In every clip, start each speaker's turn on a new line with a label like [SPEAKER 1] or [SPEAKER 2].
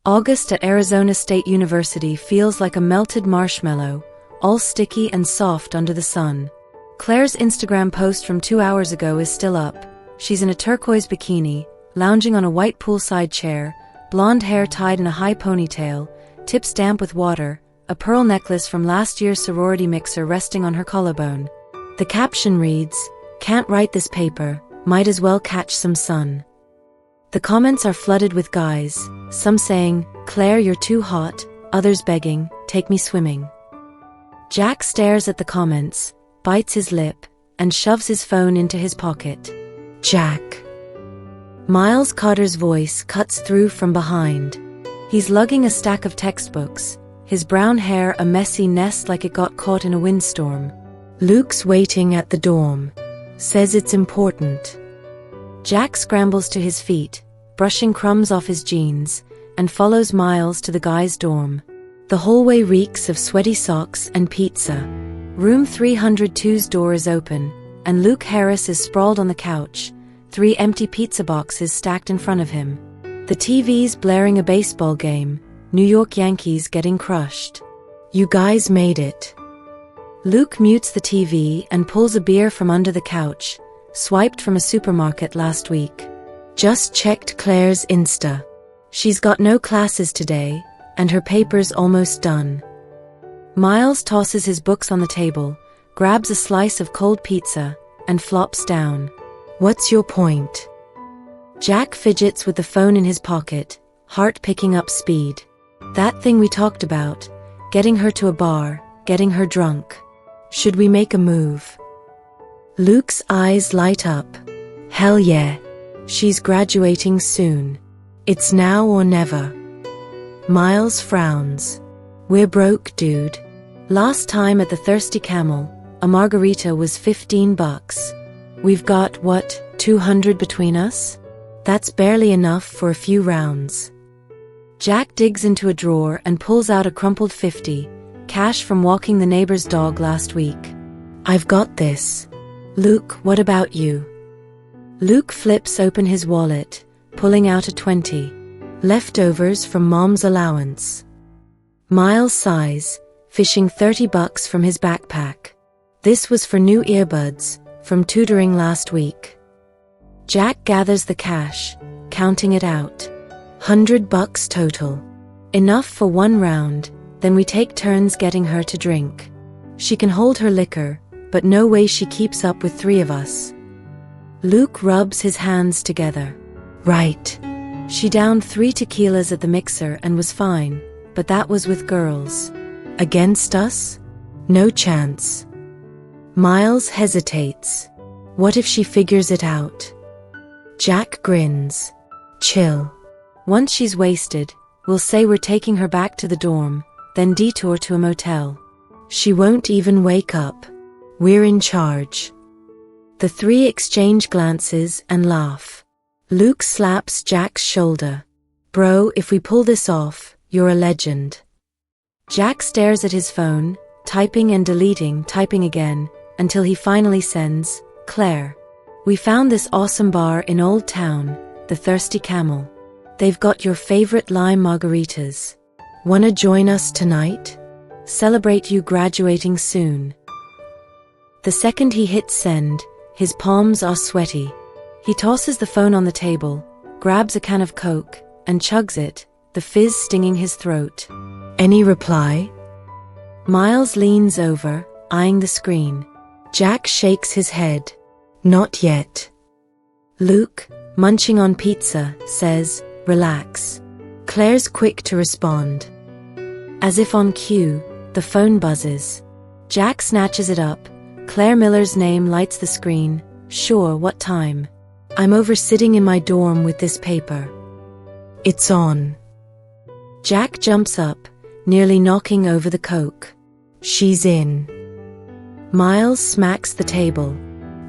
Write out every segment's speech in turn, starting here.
[SPEAKER 1] August at Arizona State University feels like a melted marshmallow, all sticky and soft under the sun. Claire's Instagram post from 2 hours ago is still up. She's in a turquoise bikini, lounging on a white poolside chair, blonde hair tied in a high ponytail, tips damp with water, a pearl necklace from last year's sorority mixer resting on her collarbone. The caption reads, "Can't write this paper, might as well catch some sun." The comments are flooded with guys, some saying, "Claire, you're too hot," others begging, "Take me swimming." Jack stares at the comments, bites his lip, and shoves his phone into his pocket. Jack. Miles Carter's voice cuts through from behind. He's lugging a stack of textbooks, his brown hair a messy nest like it got caught in a windstorm. "Luke's waiting at the dorm. Says it's important." Jack scrambles to his feet, brushing crumbs off his jeans, and follows Miles to the guys' dorm. The hallway reeks of sweaty socks and pizza. Room 302's door is open, and Luke Harris is sprawled on the couch, 3 empty pizza boxes stacked in front of him. The TV's blaring a baseball game, New York Yankees getting crushed. "You guys made it." Luke mutes the TV and pulls a beer from under the couch, swiped from a supermarket last week. "Just checked Claire's Insta. She's got no classes today, and her paper's almost done." Miles tosses his books on the table, grabs a slice of cold pizza, and flops down. "What's your point?" Jack fidgets with the phone in his pocket, heart picking up speed. "That thing we talked about, getting her to a bar, getting her drunk. Should we make a move?" Luke's eyes light up. "Hell yeah. She's graduating soon. It's now or never." Miles frowns. "We're broke, dude. Last time at the Thirsty Camel, a margarita was $15. We've got, what, 200 between us? That's barely enough for a few rounds." Jack digs into a drawer and pulls out a crumpled 50, cash from walking the neighbor's dog last week. "I've got this." "Luke, what about you?" Luke flips open his wallet, pulling out a 20. "Leftovers from Mom's allowance." Miles sighs, fishing $30 from his backpack. This was for new earbuds, from tutoring last week. Jack gathers the cash, counting it out. $100 total. Enough for 1 round, then we take turns getting her to drink. She can hold her liquor, but no way she keeps up with 3 of us. Luke rubs his hands together. "Right. She downed 3 tequilas at the mixer and was fine, but that was with girls. Against us? No chance." Miles hesitates. "What if she figures it out?" Jack grins. "Chill. Once she's wasted, we'll say we're taking her back to the dorm, then detour to a motel. She won't even wake up. We're in charge." The 3 exchange glances and laugh. Luke slaps Jack's shoulder. "Bro, if we pull this off, you're a legend." Jack stares at his phone, typing and deleting, typing again, until he finally sends, "Claire, we found this awesome bar in Old Town, the Thirsty Camel. They've got your favorite lime margaritas. Wanna join us tonight? Celebrate you graduating soon." The second he hits send, his palms are sweaty. He tosses the phone on the table, grabs a can of Coke, and chugs it, the fizz stinging his throat. "Any reply?" Miles leans over, eyeing the screen. Jack shakes his head. "Not yet." Luke, munching on pizza, says, "Relax." Claire's quick to respond. As if on cue, the phone buzzes. Jack snatches it up. Claire Miller's name lights the screen. "Sure, what time?" "I'm over sitting in my dorm with this paper." "It's on." Jack jumps up, nearly knocking over the Coke. "She's in." Miles smacks the table.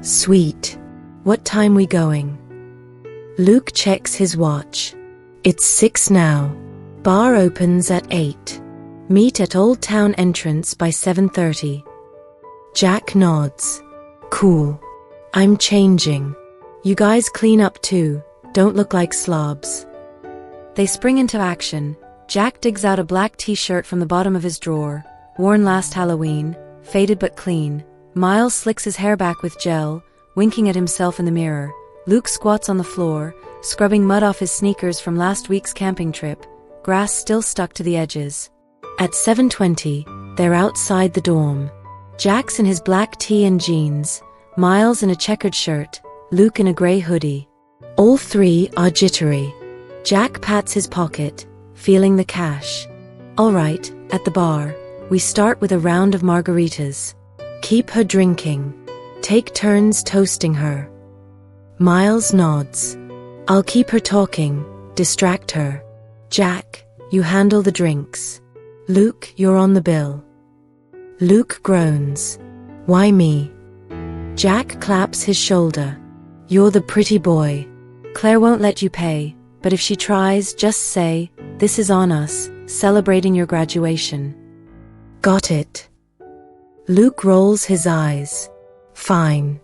[SPEAKER 1] "Sweet. What time we going?" Luke checks his watch. "It's 6 now. Bar opens at 8. Meet at Old Town entrance by 7:30. Jack nods. "Cool. I'm changing. You guys clean up too, don't look like slobs." They spring into action, Jack digs out a black t-shirt from the bottom of his drawer, worn last Halloween, faded but clean. Miles slicks his hair back with gel, winking at himself in the mirror. Luke squats on the floor, scrubbing mud off his sneakers from last week's camping trip, grass still stuck to the edges. At 7:20, they're outside the dorm. Jack's in his black tee and jeans, Miles in a checkered shirt, Luke in a grey hoodie. All three are jittery. Jack pats his pocket, feeling the cash. All right, at the bar, we start with a round of margaritas. Keep her drinking. Take turns toasting her. Miles nods. I'll keep her talking, distract her. Jack, you handle the drinks. Luke, you're on the bill. Luke groans. Why me? Jack claps his shoulder. You're the pretty boy. Claire won't let you pay, but if she tries, just say, this is on us, celebrating your graduation. Got it. Luke rolls his eyes. Fine.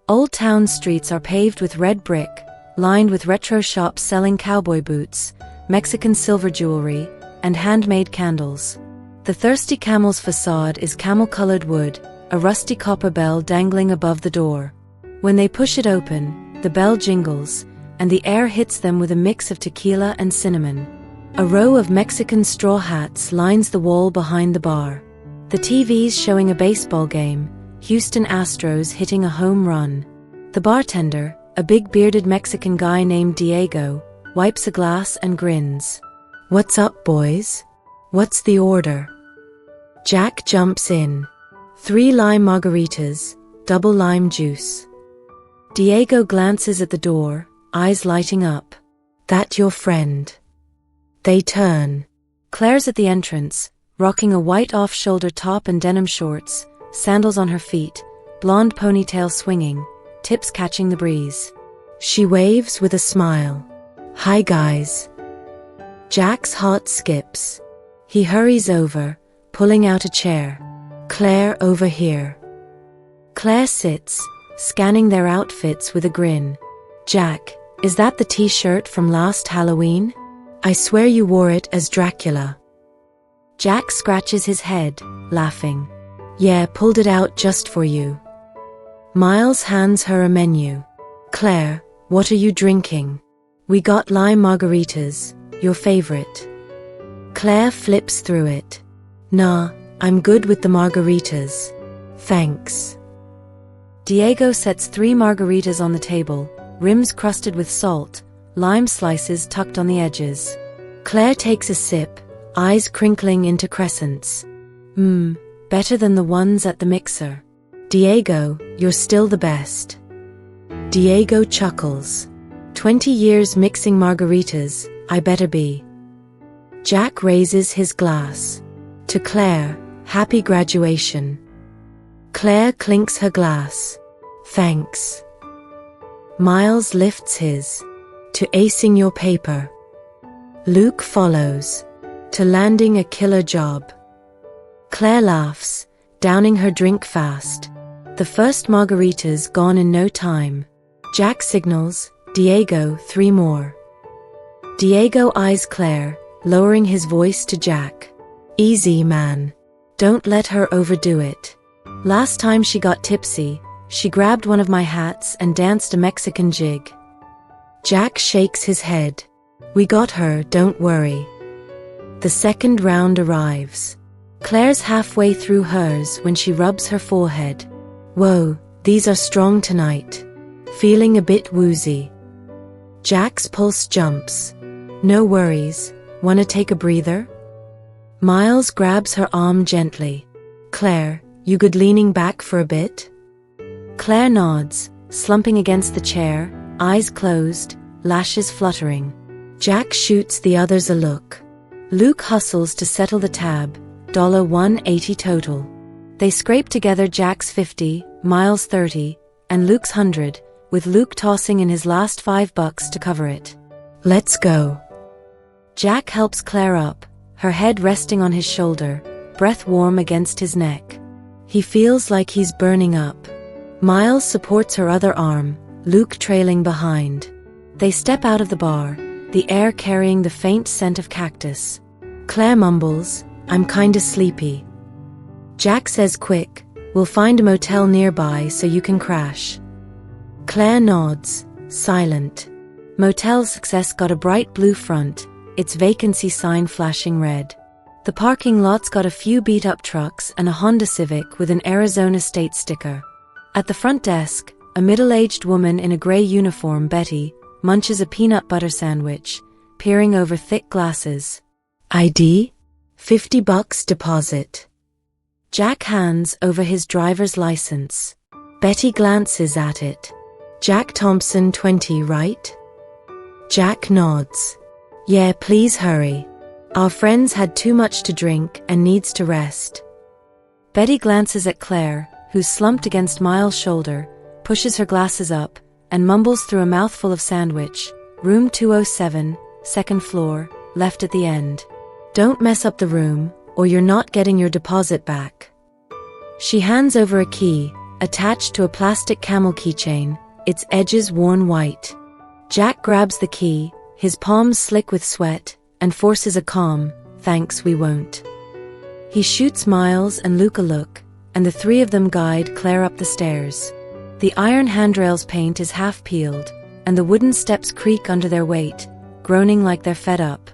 [SPEAKER 1] Old Town streets are paved with red brick, lined with retro shops selling cowboy boots, Mexican silver jewelry, and handmade candles. The Thirsty Camel's facade is camel-colored wood, a rusty copper bell dangling above the door. When they push it open, the bell jingles, and the air hits them with a mix of tequila and cinnamon. A row of Mexican straw hats lines the wall behind the bar. The TV's showing a baseball game, Houston Astros hitting a home run. The bartender, a big bearded Mexican guy named Diego, wipes a glass and grins. What's up, boys? What's the order? Jack jumps in. 3 lime margaritas, double lime juice. Diego glances at the door, eyes lighting up. That your friend? They turn. Claire's at the entrance, rocking a white off-shoulder top and denim shorts, sandals on her feet, blonde ponytail swinging, tips catching the breeze. She waves with a smile. Hi guys. Jack's heart skips. He hurries over, pulling out a chair. Claire, over here. Claire sits, scanning their outfits with a grin. Jack, is that the t-shirt from last Halloween? I swear you wore it as Dracula. Jack scratches his head, laughing. Yeah, pulled it out just for you. Miles hands her a menu. Claire, what are you drinking? We got lime margaritas, your favorite. Claire flips through it. Nah, I'm good with the margaritas. Thanks. Diego sets 3 margaritas on the table, rims crusted with salt, lime slices tucked on the edges. Claire takes a sip, eyes crinkling into crescents. Better than the ones at the mixer. Diego, you're still the best. Diego chuckles. 20 years mixing margaritas, I better be. Jack raises his glass. To Claire, happy graduation. Claire clinks her glass. Thanks. Miles lifts his. To acing your paper. Luke follows. To landing a killer job. Claire laughs, downing her drink fast. The first margarita's gone in no time. Jack signals, Diego, 3 more. Diego eyes Claire, lowering his voice to Jack. Easy, man. Don't let her overdo it. Last time she got tipsy, she grabbed one of my hats and danced a Mexican jig. Jack shakes his head. We got her, don't worry. The second round arrives. Claire's halfway through hers when she rubs her forehead. Whoa, these are strong tonight. Feeling a bit woozy. Jack's pulse jumps. No worries, wanna take a breather? Miles grabs her arm gently. Claire, you good leaning back for a bit? Claire nods, slumping against the chair, eyes closed, lashes fluttering. Jack shoots the others a look. Luke hustles to settle the tab, $180 total. They scrape together Jack's 50, Miles' 30, and Luke's 100, with Luke tossing in his last $5 to cover it. Let's go. Jack helps Claire up, her head resting on his shoulder, breath warm against his neck. He feels like he's burning up. Miles supports her other arm, Luke trailing behind. They step out of the bar, the air carrying the faint scent of cactus. Claire mumbles, "I'm kinda sleepy." Jack says, "Quick, we'll find a motel nearby so you can crash." Claire nods, silent. Motel Success got a bright blue front, its vacancy sign flashing red. The parking lot's got a few beat-up trucks and a Honda Civic with an Arizona State sticker. At the front desk, a middle-aged woman in a gray uniform, Betty, munches a peanut butter sandwich, peering over thick glasses. "ID? $50 deposit." Jack hands over his driver's license. Betty glances at it. "Jack Thompson, 20, right?" Jack nods. "Yeah, please hurry. Our friend's had too much to drink and needs to rest." Betty glances at Claire, who's slumped against Miles' shoulder, pushes her glasses up, and mumbles through a mouthful of sandwich, "Room 207, second floor, left at the end. Don't mess up the room, or you're not getting your deposit back." She hands over a key, attached to a plastic camel keychain, its edges worn white. Jack grabs the key, his palms slick with sweat, and forces a calm, "Thanks, we won't." He shoots Miles and Luke a look, and the three of them guide Claire up the stairs. The iron handrail's paint is half peeled, and the wooden steps creak under their weight, groaning like they're fed up.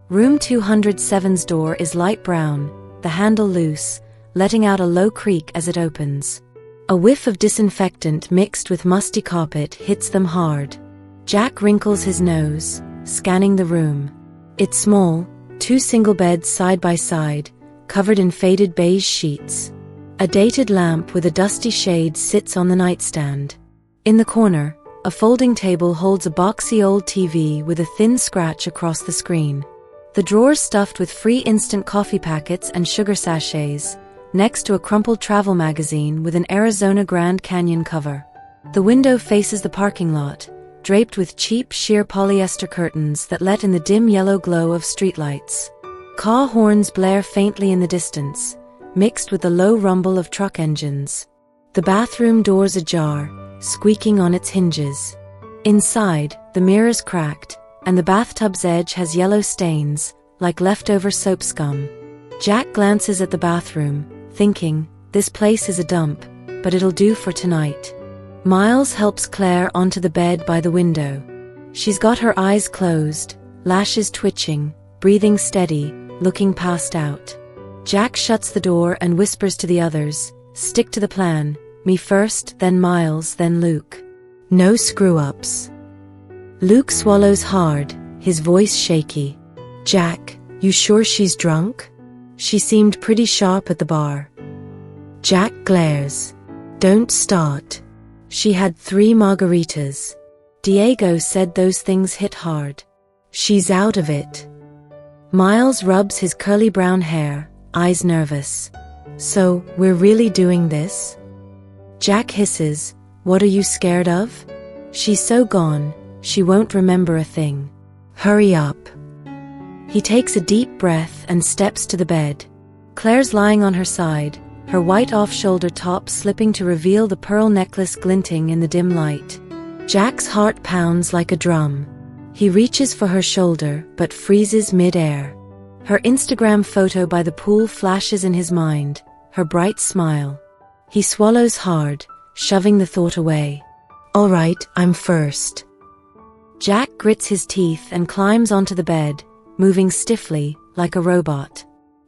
[SPEAKER 1] Room 207's door is light brown, the handle loose, letting out a low creak as it opens. A whiff of disinfectant mixed with musty carpet hits them hard. Jack wrinkles his nose, scanning the room. It's small, 2 single beds side by side, covered in faded beige sheets. A dated lamp with a dusty shade sits on the nightstand. In the corner, a folding table holds a boxy old TV with a thin scratch across the screen. The drawers stuffed with free instant coffee packets and sugar sachets, next to a crumpled travel magazine with an Arizona Grand Canyon cover. The window faces the parking lot, draped with cheap sheer polyester curtains that let in the dim yellow glow of streetlights. Car horns blare faintly in the distance, mixed with the low rumble of truck engines. The bathroom door's ajar, squeaking on its hinges. Inside, the mirror's cracked, and the bathtub's edge has yellow stains, like leftover soap scum. Jack glances at the bathroom, thinking, this place is a dump, but it'll do for tonight. Miles helps Claire onto the bed by the window. She's got her eyes closed, lashes twitching, breathing steady, looking passed out. Jack shuts the door and whispers to the others, "Stick to the plan, me first, then Miles, then Luke. No screw-ups." Luke swallows hard, his voice shaky. "Jack, you sure she's drunk? She seemed pretty sharp at the bar." Jack glares. "Don't start. She had 3 margaritas. Diego said those things hit hard. She's out of it." Miles rubs his curly brown hair, eyes nervous. "So, we're really doing this?" Jack hisses, "What are you scared of? She's so gone, she won't remember a thing. Hurry up." He takes a deep breath and steps to the bed. Claire's lying on her side, her white off-shoulder top slipping to reveal the pearl necklace glinting in the dim light. Jack's heart pounds like a drum. He reaches for her shoulder, but freezes mid-air. Her Instagram photo by the pool flashes in his mind, her bright smile. He swallows hard, shoving the thought away. "All right, I'm first." Jack grits his teeth and climbs onto the bed, moving stiffly, like a robot.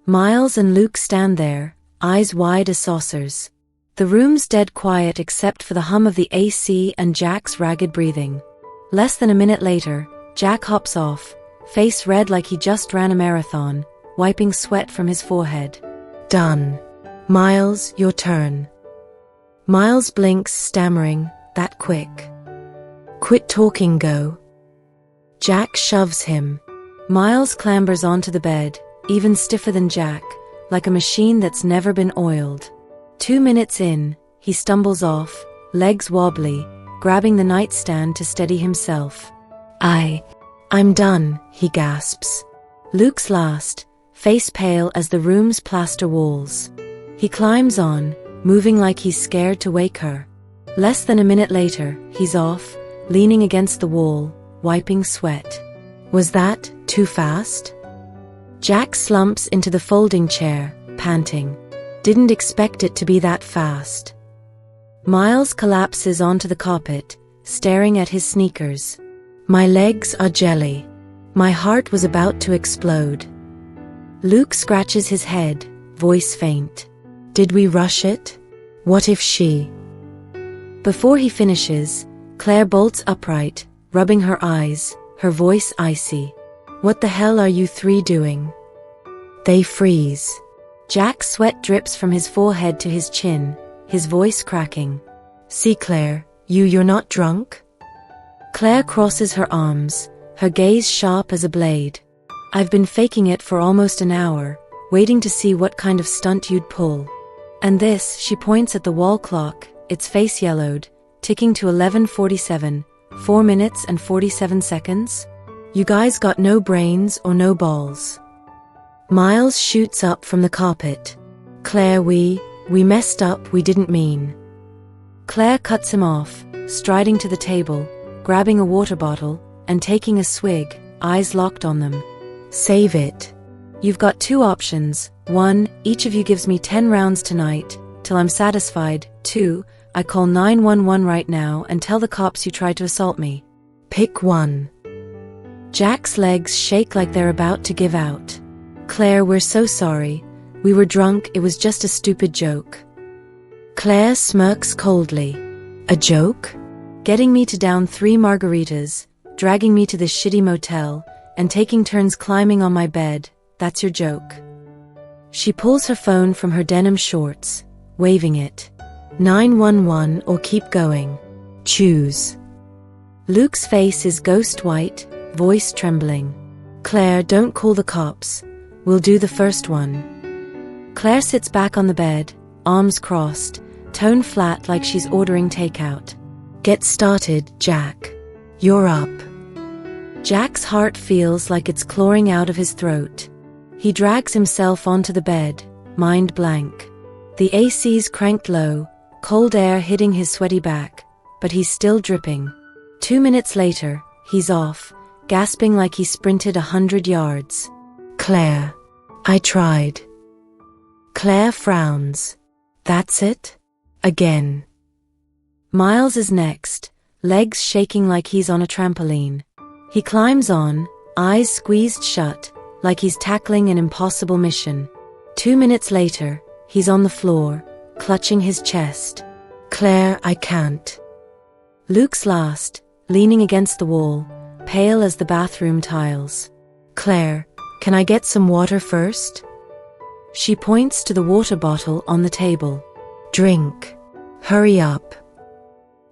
[SPEAKER 1] Miles and Luke stand there, eyes wide as saucers. The room's dead quiet except for the hum of the AC and Jack's ragged breathing. Less than a minute later, Jack hops off, face red like he just ran a marathon, wiping sweat from his forehead. "Done. Miles, your turn." Miles blinks, stammering, "That quick?" "Quit talking, go." Jack shoves him. Miles clambers onto the bed, even stiffer than Jack, like a machine that's never been oiled. 2 minutes in, he stumbles off, legs wobbly, grabbing the nightstand to steady himself. I'm done," he gasps. Luke's last, face pale as the room's plaster walls. He climbs on, moving like he's scared to wake her. Less than a minute later, he's off, leaning against the wall, wiping sweat. "Was that too fast?" Jack slumps into the folding chair, panting. Didn't expect it to be that fast. Miles collapses onto the carpet, staring at his sneakers. My legs are jelly. My heart was about to explode. Luke scratches his head, voice faint. Did we rush it? What if she... Before he finishes, Claire bolts upright, rubbing her eyes, her voice icy. What the hell are you three doing? They freeze. Jack's sweat drips from his forehead to his chin, his voice cracking. See, Claire, you're not drunk? Claire crosses her arms, her gaze sharp as a blade. I've been faking it for almost an hour, waiting to see what kind of stunt you'd pull. And this, she points at the wall clock, its face yellowed, ticking to 11:47, 4 minutes and 47 seconds. You guys got no brains or no balls. Miles shoots up from the carpet. Claire, we messed up, we didn't mean. Claire cuts him off, striding to the table, grabbing a water bottle, and taking a swig, eyes locked on them. Save it. You've got two options. 1, each of you gives me 10 rounds tonight, till I'm satisfied. 2, I call 911 right now and tell the cops you tried to assault me. Pick one. Jack's legs shake like they're about to give out. Claire, we're so sorry. We were drunk, it was just a stupid joke. Claire smirks coldly. A joke? Getting me to down 3 margaritas, dragging me to this shitty motel, and taking turns climbing on my bed, that's your joke. She pulls her phone from her denim shorts, waving it. 911 or keep going. Choose. Luke's face is ghost white, voice trembling. Claire, don't call the cops. We'll do the first one. Claire sits back on the bed, arms crossed, tone flat like she's ordering takeout. Get started, Jack. You're up. Jack's heart feels like it's clawing out of his throat. He drags himself onto the bed, mind blank. The AC's cranked low, cold air hitting his sweaty back, but he's still dripping. 2 minutes later, he's off, gasping like he sprinted 100 yards. Claire. I tried. Claire frowns. That's it? Again. Miles is next, legs shaking like he's on a trampoline. He climbs on, eyes squeezed shut, like he's tackling an impossible mission. 2 minutes later, he's on the floor, clutching his chest. Claire, I can't. Luke's last, leaning against the wall, pale as the bathroom tiles. Claire, can I get some water first? She points to the water bottle on the table. Drink. Hurry up.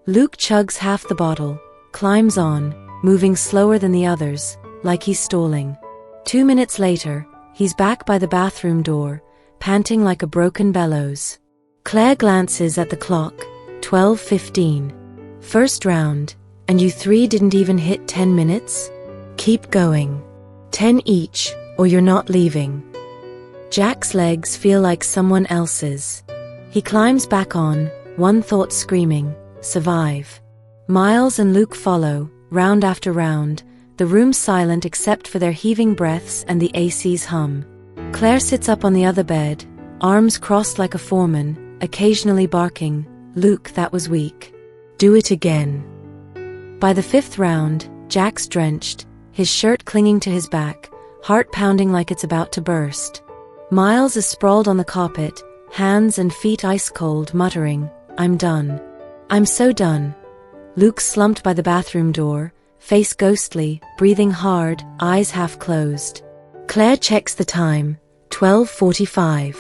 [SPEAKER 1] Luke chugs half the bottle, climbs on, moving slower than the others, like he's stalling. 2 minutes later, he's back by the bathroom door, panting like a broken bellows. Claire glances at the clock, 12:15. First round, and you three didn't even hit 10 minutes? Keep going. 10 each, or you're not leaving. Jack's legs feel like someone else's. He climbs back on, one thought screaming, survive. Miles and Luke follow, round after round, the room silent except for their heaving breaths and the AC's hum. Claire sits up on the other bed, arms crossed like a foreman, occasionally barking, Luke, that was weak. Do it again. By the 5th round, Jack's drenched, his shirt clinging to his back, heart pounding like it's about to burst. Miles is sprawled on the carpet, hands and feet ice cold, muttering, I'm done. I'm so done. Luke slumped by the bathroom door, face ghostly, breathing hard, eyes half closed. Claire checks the time, 12:45.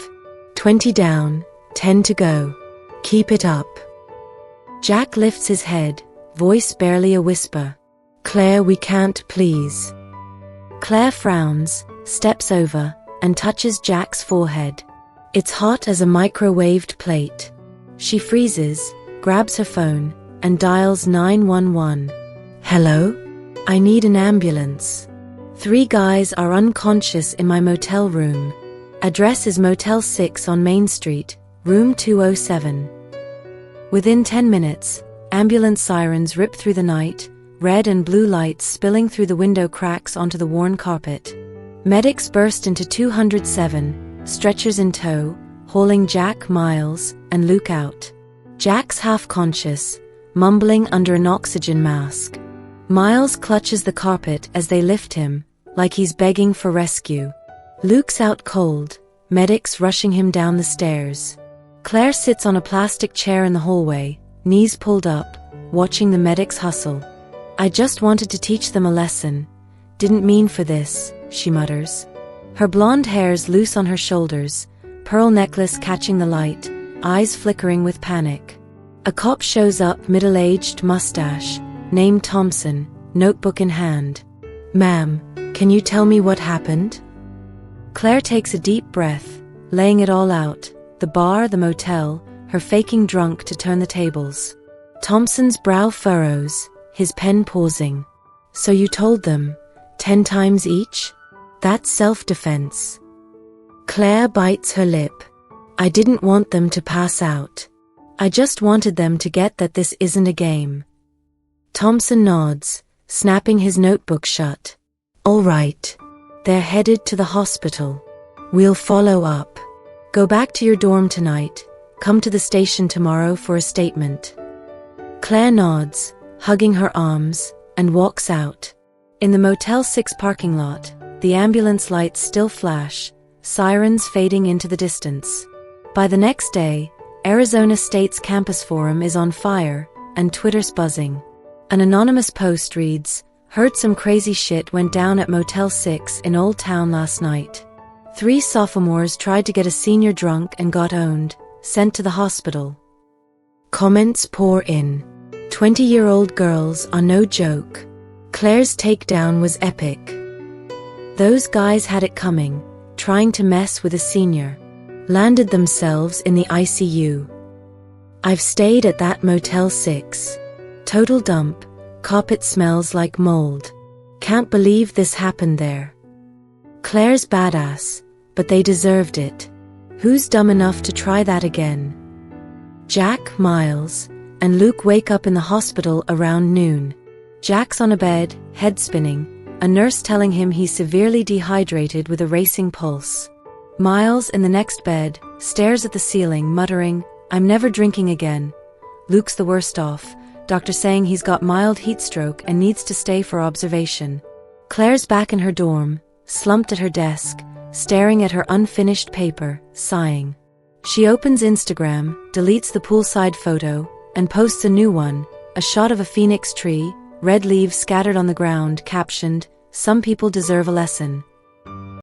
[SPEAKER 1] 20 down, 10 to go. Keep it up. Jack lifts his head, voice barely a whisper. Claire, we can't, please. Claire frowns, steps over, and touches Jack's forehead. It's hot as a microwaved plate. She freezes, grabs her phone, and dials 911. Hello? I need an ambulance. 3 guys are unconscious in my motel room. Address is Motel 6 on Main Street, room 207. Within 10 minutes, ambulance sirens rip through the night, red and blue lights spilling through the window cracks onto the worn carpet. Medics burst into 207, stretchers in tow, hauling Jack, Miles, and Luke out. Jack's half-conscious, mumbling under an oxygen mask. Miles clutches the carpet as they lift him, like he's begging for rescue. Luke's out cold, medics rushing him down the stairs. Claire sits on a plastic chair in the hallway, knees pulled up, watching the medics hustle. "I just wanted to teach them a lesson. Didn't mean for this," she mutters. Her blonde hair's loose on her shoulders, pearl necklace catching the light, eyes flickering with panic. A cop shows up, middle-aged, mustache, named Thompson, notebook in hand. "Ma'am, can you tell me what happened?" Claire takes a deep breath, laying it all out, the bar, the motel, her faking drunk to turn the tables. Thompson's brow furrows, his pen pausing. "So you told them, 10 times each? That's self-defense." Claire bites her lip. "I didn't want them to pass out. I just wanted them to get that this isn't a game." Thompson nods, snapping his notebook shut. "All right. They're headed to the hospital. We'll follow up. Go back to your dorm tonight. Come to the station tomorrow for a statement." Claire nods, hugging her arms, and walks out. In the Motel 6 parking lot, the ambulance lights still flash, sirens fading into the distance. By the next day, Arizona State's campus forum is on fire, and Twitter's buzzing. An anonymous post reads, "Heard some crazy shit went down at Motel 6 in Old Town last night. 3 sophomores tried to get a senior drunk and got owned, sent to the hospital." Comments pour in. 20-year-old girls are no joke. Claire's takedown was epic. Those guys had it coming, trying to mess with a senior. Landed themselves in the ICU. "I've stayed at that Motel 6. Total dump, carpet smells like mold. Can't believe this happened there." Claire's badass, but they deserved it. Who's dumb enough to try that again? Jack, Miles, and Luke wake up in the hospital around noon. Jack's on a bed, head spinning, a nurse telling him he's severely dehydrated with a racing pulse. Miles, in the next bed, stares at the ceiling, muttering, "I'm never drinking again." Luke's the worst off, doctor saying he's got mild heat stroke and needs to stay for observation. Claire's back in her dorm, slumped at her desk, staring at her unfinished paper, sighing. She opens Instagram, deletes the poolside photo, and posts a new one, a shot of a phoenix tree, red leaves scattered on the ground, captioned, "Some people deserve a lesson."